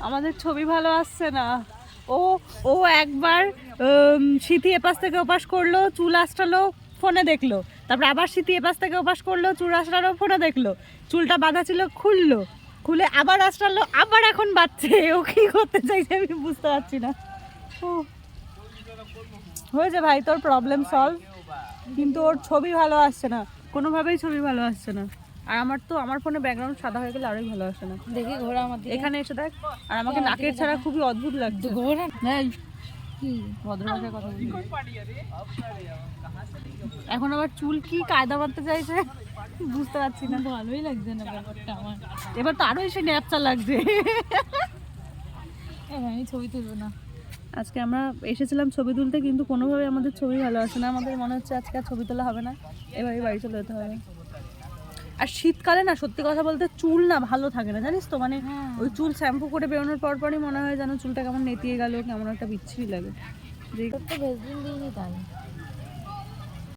আমাদের ছবি ভালো আসছে না। ও ও একবার স্মৃতি এপাশ থেকে ওপাশ করলো, চুল আঁচড়ালো, ফোনে দেখলো। তারপর আবার স্মৃতি এপাশ থেকে ওপাশ করলো, চুল আঁচড়ালো, ফোনে দেখলো। চুলটা বাঁধা ছিল, খুললো, খুলে আবার আঁচড়ালো, আবার এখন বাঁধছে। ও কি করতে চাইছে আমি বুঝতে পারছি না। ও হয়েছে ভাই, তোর প্রবলেম সলভ। কিন্তু ওর ছবি ভালো আসছে না, কোনোভাবেই ছবি ভালো আসছে না। আর আমার তো আমার ফোনে ব্যাকগ্রাউন্ড সাদা হয়ে গেলে আরোই ভালো আসে না। দেখি ঘোরা আমার দিকে। এখানে এসে দেখ। আর আমাকে নাকের ছাড়া খুবই অদ্ভুত লাগছে। ঘোরা এই কি ভদ্র ভাষায় কথা বলি। এখন আবার চুল কি কায়দা মারতে চাইছে বুঝতে পারছি না। ভালোই লাগছে না ব্যাপারটা আমার। এবার তো আরো এসে ন্যাপচা লাগছে। আমি ছবি তুলবো না। আজকে আমরা এসেছিলাম ছবি তুলতে, কিন্তু কোনোভাবে আমাদের ছবি ভালো আসে না। আমাদের মনে হচ্ছে আজকে আর ছবি তোলা হবে না, এবারে বাড়ি চলে যেতে হবে। আর শীতকালে না সত্যি কথা বলতে চুল না ভালো থাকে না, জানিস তো। মানে ওই চুল শ্যাম্পু করে বেরোনোর পরপরই মনে হয় যেন চুলটা কেমন নেতিয়ে গেল, কেমন একটা বিচ্ছিরি লাগে। তো ভেজদিন দিইনি তাই।